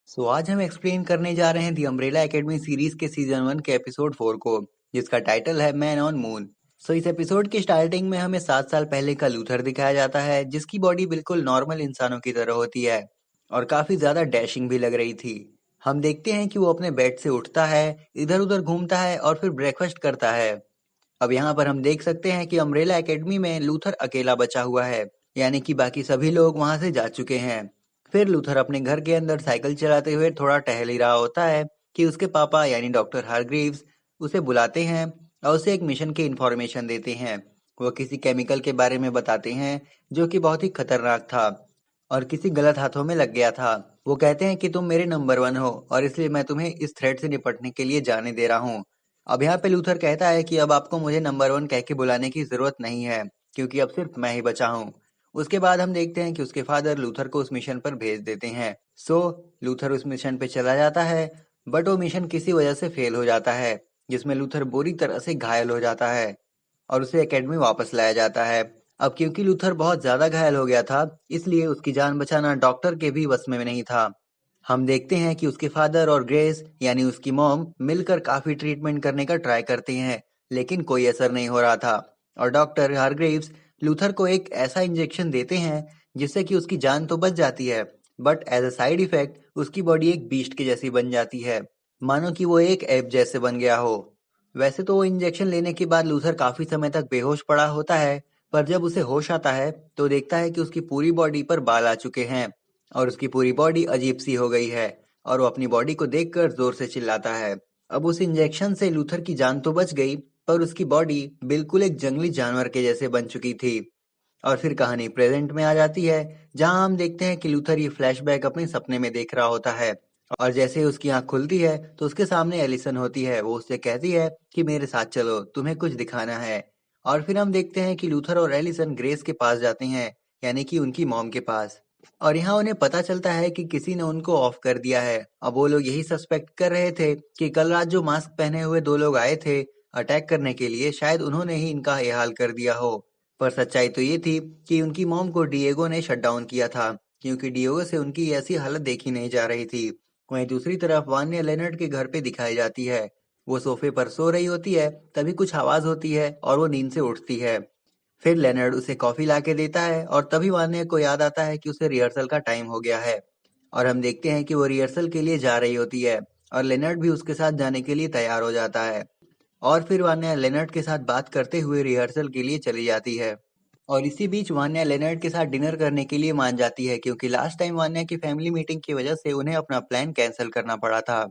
आज हम एक्सप्लेन करने जा रहे हैं दी अम्ब्रेला एकेडमी सीरीज के सीजन 1 के एपिसोड 4 को, जिसका टाइटल है मैन ऑन मून। इस एपिसोड की स्टार्टिंग में हमें 7 साल पहले का लूथर दिखाया जाता है, जिसकी बॉडी बिल्कुल नॉर्मल इंसानों की तरह होती है और काफी ज्यादा डैशिंग भी लग रही थी। हम देखते हैं कि वो अपने बेड से उठता है, इधर उधर घूमता है और फिर ब्रेकफास्ट करता है। अब यहाँ पर हम देख सकते हैं कि अम्ब्रेला एकेडमी में लूथर अकेला बचा हुआ है, यानी कि बाकी सभी लोग वहां से जा चुके हैं। फिर लूथर अपने घर के अंदर साइकिल चलाते हुए थोड़ा टहल ही रहा होता है कि उसके पापा यानी डॉक्टर हारग्रीव्स उसे बुलाते हैं और उसे एक मिशन की इंफॉर्मेशन देते हैं। वो किसी केमिकल के बारे में बताते हैं जो कि बहुत ही खतरनाक था और किसी गलत हाथों में लग गया था। वो कहते हैं कि तुम मेरे नंबर 1 हो और इसलिए मैं तुम्हें इस थ्रेट से निपटने के लिए जाने दे रहा हूँ। अब यहाँ पे लूथर कहता है कि अब आपको मुझे नंबर 1 कह के बुलाने की जरूरत नहीं है, क्योंकि अब सिर्फ मैं ही बचा हूँ। उसके बाद हम देखते हैं कि उसके फादर लूथर को उस मिशन पर भेज देते हैं। सो लूथर उस मिशन पे चला जाता है, बट वो मिशन किसी वजह से फेल हो जाता है, जिसमें लूथर बुरी तरह से घायल हो जाता है और उसे एकेडमी वापस लाया जाता है। अब क्योंकि लूथर बहुत ज्यादा घायल हो गया था, इसलिए उसकी जान बचाना डॉक्टर के भी बस में नहीं था। हम देखते हैं कि उसके फादर और ग्रेस यानी उसकी मॉम मिलकर काफी ट्रीटमेंट करने का ट्राई करते हैं, लेकिन कोई असर नहीं हो रहा था। और डॉक्टर हारग्रीव्स लूथर को एक ऐसा इंजेक्शन देते हैं जिससे कि उसकी जान तो बच जाती है, but as a side effect उसकी बॉडी एक बीस्ट के जैसी बन जाती है, मानो कि वो एक एप जैसे बन गया हो। वैसे तो वो इंजेक्शन लेने के बाद लूथर काफी समय तक बेहोश पड़ा होता है, पर जब उसे होश आता है तो देखता है कि उसकी पूरी बॉडी पर बाल आ चुके हैं और उसकी पूरी बॉडी अजीब सी हो गई है और वो अपनी बॉडी को देखकर जोर से चिल्लाता है। अब उस इंजेक्शन से लूथर की जान तो बच गई, पर उसकी बॉडी बिल्कुल एक जंगली जानवर के जैसे बन चुकी थी। और फिर कहानी प्रेजेंट में आ जाती है, जहां हम देखते हैं कि लूथर ये फ्लैशबैक अपने सपने में देख रहा होता है। और जैसे ही उसकी आंख खुलती है तो उसके सामने एलिसन होती है। वो उससे कहती है कि मेरे साथ चलो, तुम्हें कुछ दिखाना है। और फिर हम देखते हैं कि लूथर और एलिसन ग्रेस के पास जाते हैं, यानी कि उनकी मॉम के पास। और यहाँ उन्हें पता चलता है कि किसी ने उनको ऑफ कर दिया है। अब वो लोग यही सस्पेक्ट कर रहे थे कि कल रात जो मास्क पहने हुए 2 लोग आए थे अटैक करने के लिए, शायद उन्होंने ही इनका ये हाल कर दिया हो। पर सच्चाई तो ये थी कि उनकी मॉम को डिएगो ने शट डाउन किया था, क्योंकि डिएगो से उनकी ऐसी हालत देखी नहीं जा रही थी। वहीं दूसरी तरफ वान्या लेनर्ड के घर पे दिखाई जाती है। वो सोफे पर सो रही होती है, तभी कुछ आवाज होती है और वो नींद से उठती है। फिर लेनर्ड उसे कॉफी लाके देता है और तभी वान्या को याद आता है कि उसे रिहर्सल का टाइम हो गया है। और हम देखते हैं कि वो रिहर्सल के लिए जा रही होती है और लेनर्ड भी उसके साथ जाने के लिए तैयार हो जाता है। और फिर वान्या लेनर्ड के साथ बात करते हुए रिहर्सल के लिए चली जाती है। और इसी बीच वान्या लेनर्ड के साथ डिनर करने के लिए मान जाती है, क्योंकि लास्ट टाइम वान्या की फैमिली मीटिंग की वजह से उन्हें अपना प्लान कैंसिल करना पड़ा था।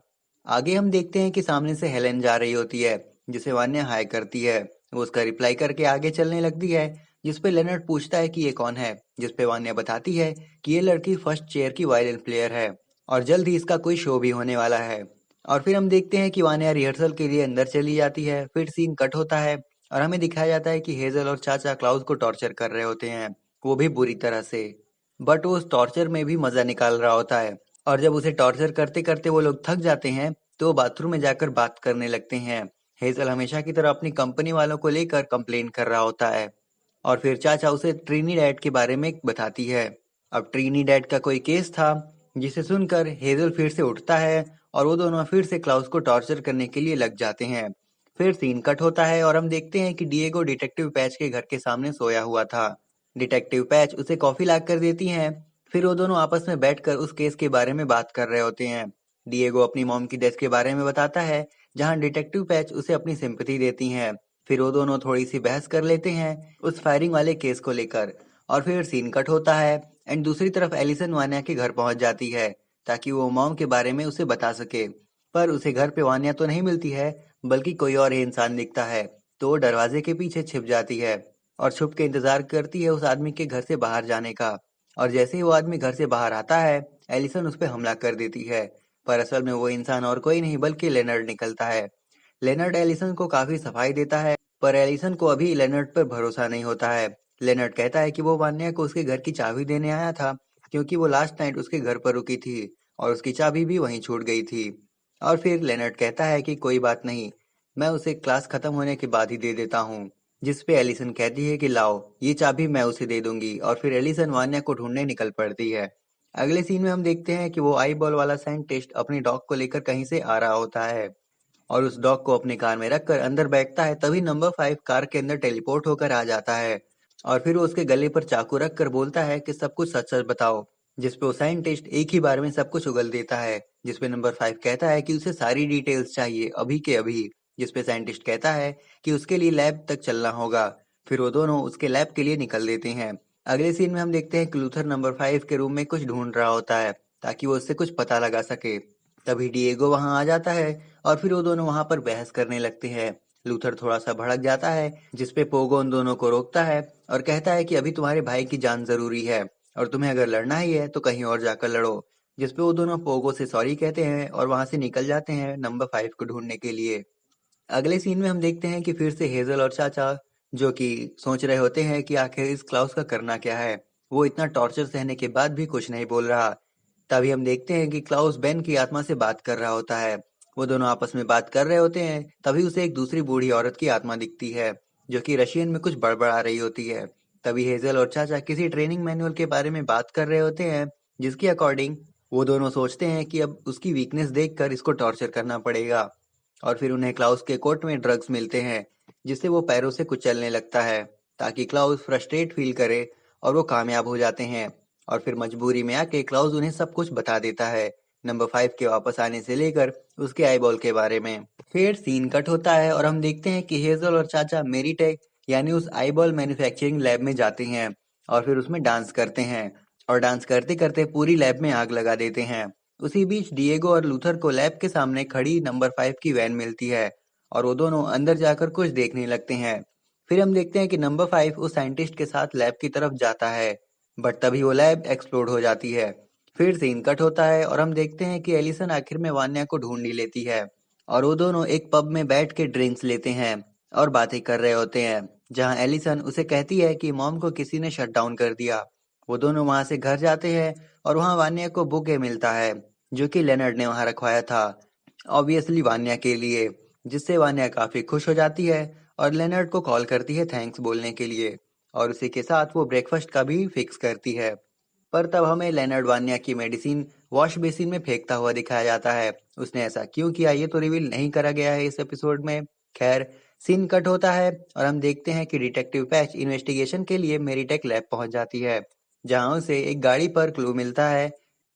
आगे हम देखते हैं कि सामने से हेलेन जा रही होती है, जिसे वान्या हाय करती है। वो उसका रिप्लाई करके आगे चलने लगती है, जिसपे लेनर्ड पूछता है कि ये कौन है, जिसपे वान्या बताती है कि ये लड़की फर्स्ट चेयर की वायलिन प्लेयर है और जल्द ही इसका कोई शो भी होने वाला है। और फिर हम देखते हैं कि वान्या रिहर्सल के लिए अंदर चली जाती है। फिर सीन कट होता है और हमें दिखाया जाता है कि हेजल और चाचा क्लाउस को टॉर्चर कर रहे होते हैं, वो भी बुरी तरह से। बट वो उस टॉर्चर में भी मजा निकाल रहा होता है। और जब उसे टॉर्चर करते करते वो लोग थक जाते हैं तो वो बाथरूम में जाकर बात करने लगते हैं। हेजल हमेशा की तरह अपनी कंपनी वालों को लेकर कंप्लेन कर रहा होता है और फिर चाचा उसे ट्रिनिडैड के बारे में बताती है। अब ट्रिनिडैड का कोई केस था, जिसे सुनकर हेजल फिर से उठता है और वो दोनों फिर से क्लाउस को टॉर्चर करने के लिए लग जाते हैं। फिर सीन कट होता है और हम देखते हैं कि डिएगो डिटेक्टिव पैच के घर के सामने सोया हुआ था। डिटेक्टिव पैच उसे कॉफी ला कर देती हैं। फिर वो दोनों आपस में बैठकर उस केस के बारे में बात कर रहे होते हैं। डिएगो अपनी मॉम की डेथ के बारे में बताता है, जहां डिटेक्टिव पैच उसे अपनी सिंपैथी देती हैं। फिर वो दोनों थोड़ी सी बहस कर लेते हैं उस फायरिंग वाले केस को लेकर। और फिर सीन कट होता है एंड दूसरी तरफ एलिसन वान्या के घर पहुंच जाती है, ताकि वो मॉम के बारे में उसे बता सके। पर उसे घर पे वान्या तो नहीं मिलती है, बल्कि कोई और ही इंसान दिखता है। तो वो दरवाजे के पीछे छिप जाती है और छुप के इंतजार करती है उस आदमी के घर से बाहर जाने का। और जैसे ही वो आदमी घर से बाहर आता है, एलिसन उस पर हमला कर देती है। पर असल में वो इंसान और कोई नहीं बल्कि लेनर्ड निकलता है। लेनर्ड एलिसन को काफी सफाई देता है, पर एलिसन को अभी लेनर्ड पर भरोसा नहीं होता है। लेनर्ड कहता है कि वो वान्या को उसके घर की चाबी देने आया था, क्योंकि वो लास्ट नाइट उसके घर पर रुकी थी और उसकी चाबी भी वहीं छूट गई थी। और फिर लेनर्ड कहता है कि कोई बात नहीं, मैं उसे क्लास खत्म होने के बाद ही दे देता हूँ। जिस पे एलिसन कहती है कि लाओ, ये चाबी मैं उसे दे दूंगी। और फिर एलिसन वान्या को ढूंढने निकल पड़ती है। अगले सीन में हम देखते हैं कि वो आई बॉल वाला साइंटिस्ट अपनी डॉग को लेकर कहीं से आ रहा होता है और उस डॉग को अपनी कार में रखकर अंदर बैठता है। तभी नंबर 5 कार के अंदर टेलीपोर्ट होकर आ जाता है और फिर वो उसके गले पर चाकू रख कर बोलता है कि सब कुछ सच सच बताओ, जिसपे वो साइंटिस्ट एक ही बार में सब कुछ उगल देता है। जिसपे नंबर 5 कहता है कि उसे सारी डिटेल्स चाहिए अभी के अभी। जिसपे साइंटिस्ट कहता है कि उसके लिए लैब तक चलना होगा। फिर वो दोनों उसके लैब के लिए निकल देते हैं। अगले सीन में हम देखते हैं कि लूथर नंबर 5 के रूम में कुछ ढूंढ रहा होता है ताकि वो उससे कुछ पता लगा सके। तभी डिएगो वहां आ जाता है और फिर वो दोनों वहां पर बहस करने लगते हैं। लूथर थोड़ा सा भड़क जाता है जिसपे पोगो उन दोनों को रोकता है और कहता है कि अभी तुम्हारे भाई की जान जरूरी है और तुम्हें अगर लड़ना ही है तो कहीं और जाकर लड़ो। जिसपे वो दोनों पोगो से सॉरी कहते हैं और वहां से निकल जाते हैं नंबर 5 को ढूंढने के लिए। अगले सीन में हम देखते हैं कि फिर से हेजल और चाचा जो कि सोच रहे होते हैं कि आखिर इस क्लाउस का करना क्या है। वो इतना टॉर्चर सहने के बाद भी कुछ नहीं बोल रहा। तभी हम देखते हैं कि क्लाउस बेन की आत्मा से बात कर रहा होता है। वो दोनों आपस में बात कर रहे होते हैं तभी उसे एक दूसरी बूढ़ी औरत की आत्मा दिखती है जो कि रशियन में कुछ बड़बड़ा रही होती है। तभी हेजल और चाचा किसी ट्रेनिंग मैनुअल के बारे में बात कर रहे होते हैं जिसके अकॉर्डिंग वो दोनों सोचते हैं कि अब उसकी वीकनेस देखकर इसको टॉर्चर करना पड़ेगा। और फिर उन्हें क्लाउस के कोट में ड्रग्स मिलते हैं जिससे वो पैरों से कुचलने लगता है ताकि क्लाउस फ्रस्ट्रेट फील करे और वो कामयाब हो जाते हैं। और फिर मजबूरी में आके क्लाउस उन्हें सब कुछ बता देता है नंबर 5 के वापस आने से लेकर उसके आईबॉल के बारे में। फिर सीन कट होता है और हम देखते हैं कि हेजल और चाचा मेरीटेक यानी उस आईबॉल मैन्युफैक्चरिंग लैब में जाते हैं और फिर उसमें डांस करते हैं और डांस करते करते पूरी लैब में आग लगा देते हैं। उसी बीच डिएगो और लूथर को लैब के सामने खड़ी नंबर 5 की वैन मिलती है और वो दोनों अंदर जाकर कुछ देखने लगते हैं। फिर हम देखते हैं कि नंबर 5 उस साइंटिस्ट के साथ लैब की तरफ जाता है बट तभी वो लैब एक्सप्लोड हो जाती है। फिर सीन कट होता है और हम देखते हैं कि एलिसन आखिर में वान्या को ढूंढ ही लेती है और वो दोनों एक पब में बैठ के ड्रिंक्स लेते हैं और बातें कर रहे होते हैं जहां एलिसन उसे कहती है कि मॉम को किसी ने शट डाउन कर दिया। वो दोनों वहां से घर जाते हैं और वहां वान्या को बुके मिलता है जो कि लेनर्ड ने वहां रखवाया था ऑब्वियसली वान्या के लिए। जिससे वान्या काफी खुश हो जाती है और लेनर्ड को कॉल करती है थैंक्स बोलने के लिए और उसी के साथ वो ब्रेकफास्ट का भी फिक्स करती है। पर तब हमें लेनर्ड वान्या की मेडिसिन वॉश बेसिन में फेंकता हुआ दिखाया जाता है। उसने ऐसा क्यों किया ये तो रिवील नहीं करा गया है इस एपिसोड में। खैर सीन कट होता है और हम देखते हैं कि डिटेक्टिव पैच इन्वेस्टिगेशन के लिए मेरीटेक लैब पहुंच जाती है जहां उसे एक गाड़ी पर क्लू मिलता है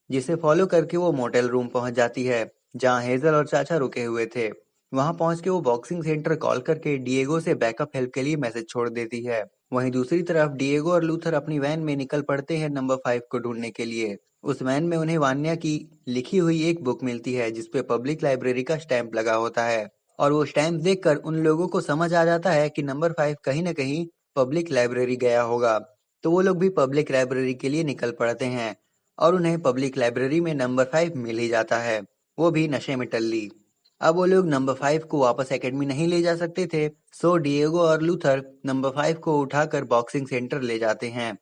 जिसे फॉलो करके वो मोटेल रूम पहुंच जाती है जहां हेजल और चाचा रुके हुए थे। वहां पहुंच के वो बॉक्सिंग सेंटर कॉल करके डिएगो से बैकअप हेल्प के लिए मैसेज छोड़ देती है। वहीं दूसरी तरफ डिएगो और लूथर अपनी वैन में निकल पड़ते हैं नंबर 5 को ढूंढने के लिए। उस वैन में उन्हें वान्या की लिखी हुई एक बुक मिलती है जिसपे पब्लिक लाइब्रेरी का स्टैंप लगा होता है और वो स्टैंप देखकर उन लोगों को समझ आ जाता है कि नंबर 5 कहीं न कहीं पब्लिक लाइब्रेरी गया होगा। तो वो लोग भी पब्लिक लाइब्रेरी के लिए निकल पड़ते हैं और उन्हें पब्लिक लाइब्रेरी में नंबर 5 मिल ही जाता है, वो भी नशे में टल्ली। अब वो लोग नंबर 5 को वापस एकेडमी नहीं ले जा सकते थे, सो डिएगो और लूथर नंबर 5 को उठाकर बॉक्सिंग सेंटर ले जाते हैं।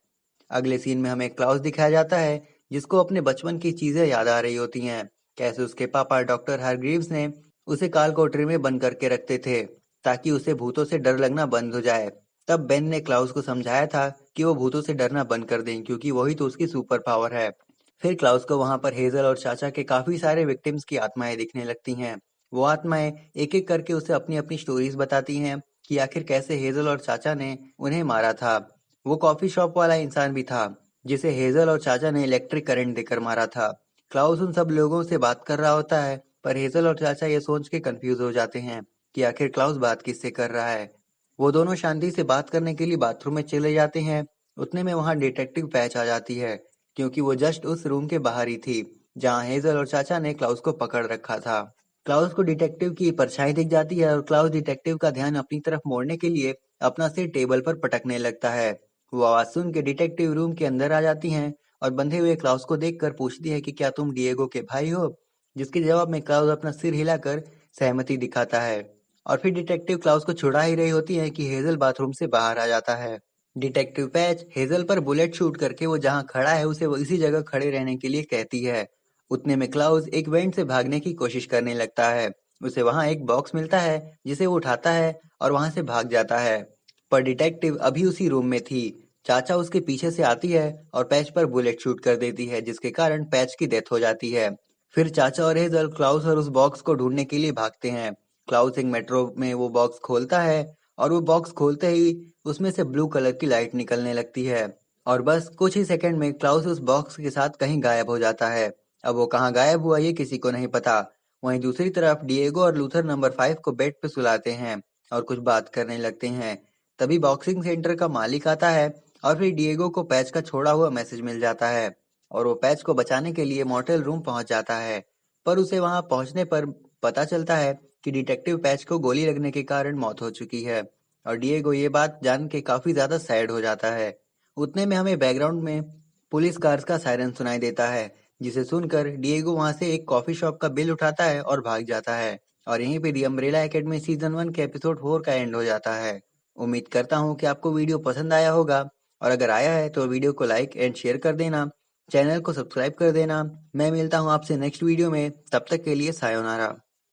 अगले सीन में हमें क्लाउस दिखाया जाता है जिसको अपने बचपन की चीजें याद आ रही होती हैं। कैसे उसके पापा डॉक्टर हारग्रीव्स ने उसे काल कोठरी में बंद करके रखते थे ताकि उसे भूतों से डर लगना बंद हो जाए। तब बेन ने क्लाउस को समझाया था कि वो भूतों से डरना बंद कर दें क्योंकि वही तो उसकी सुपर पावर है। फिर क्लाउस को वहां पर हेजल और चाचा के काफी सारे विक्टिम्स की आत्माएं दिखने लगती हैं। वो आत्माएं एक एक करके उसे अपनी अपनी स्टोरीज बताती हैं कि आखिर कैसे हेजल और चाचा ने उन्हें मारा था। वो कॉफी शॉप वाला इंसान भी था जिसे हेजल और चाचा ने इलेक्ट्रिक करंट देकर मारा था। क्लाउस उन सब लोगों से बात कर रहा होता है पर हेजल और चाचा ये सोच के कंफ्यूज हो जाते हैं कि आखिर क्लाउस बात किससे कर रहा है। वो दोनों शांति से बात करने के लिए बाथरूम में चले जाते हैं। उतने में वहां डिटेक्टिव पैच आ जाती है क्योंकि वो जस्ट उस रूम के बाहर ही थी जहां हेजल और चाचा ने क्लाउस को पकड़ रखा था। क्लाउस को डिटेक्टिव की परछाई दिख जाती है और क्लाउस डिटेक्टिव का ध्यान अपनी तरफ मोड़ने के लिए अपना सिर टेबल पर पटकने लगता है। वो आवाज सुन के डिटेक्टिव रूम के अंदर आ जाती हैं और बंधे हुए क्लाउस को देखकर पूछती है कि क्या तुम डिएगो के भाई हो। जिसके जवाब में क्लाउस अपना सिर हिलाकर सहमति दिखाता है और फिर डिटेक्टिव क्लाउस को छुड़ा ही रही होती है कि हेजल बाथरूम से बाहर आ जाता है। डिटेक्टिव पैच हेजल पर बुलेट शूट करके वो जहां खड़ा है उसे वो इसी जगह खड़े रहने के लिए कहती है। उतने में क्लाउस एक वेंट से भागने की कोशिश करने लगता है। उसे वहां एक बॉक्स मिलता है जिसे वो उठाता है और वहां से भाग जाता है। पर डिटेक्टिव अभी उसी रूम में थी चाचा उसके पीछे से आती है और पैच पर बुलेट शूट कर देती है, जिसके कारण पैच की डेथ हो जाती है। फिर चाचा और हेजल क्लाउस और उस बॉक्स को ढूंढने के लिए भागते हैं। क्लाउस एक मेट्रो में वो बॉक्स खोलता है और वो बॉक्स खोलते ही उसमें से ब्लू कलर की लाइट निकलने लगती है और बस कुछ ही सेकंड में क्लाउस उस बॉक्स के साथ कहीं गायब हो जाता है। अब वो कहाँ गायब हुआ ये किसी को नहीं पता। वहीं दूसरी तरफ डिएगो और लूथर नंबर 5 को बेड पे सुलाते हैं और कुछ बात करने लगते हैं। तभी बॉक्सिंग सेंटर का मालिक आता है और फिर डिएगो को पैच का छोड़ा हुआ मैसेज मिल जाता है और वो पैच को बचाने के लिए मोटेल रूम पहुंच जाता है। पर उसे वहां पहुंचने पर पता चलता है कि डिटेक्टिव पैच को गोली लगने के कारण मौत हो चुकी है और डिएगो ये बात जान के काफी ज्यादा सैड हो जाता है। उतने में हमें बैकग्राउंड में पुलिस कार्स का सायरन सुनाई देता है, जिसे सुनकर डिएगो वहां से एक कॉफी शॉप का बिल उठाता है और भाग जाता है। और यहीं पे दी अम्ब्रेला एकेडमी सीजन 1 के एपिसोड 4 का एंड हो जाता है। उम्मीद करता हूँ कि आपको वीडियो पसंद आया होगा और अगर आया है तो वीडियो को लाइक एंड शेयर कर देना, चैनल को सब्सक्राइब कर देना। मैं मिलता हूँ आपसे नेक्स्ट वीडियो में, तब तक के लिए सायोनारा।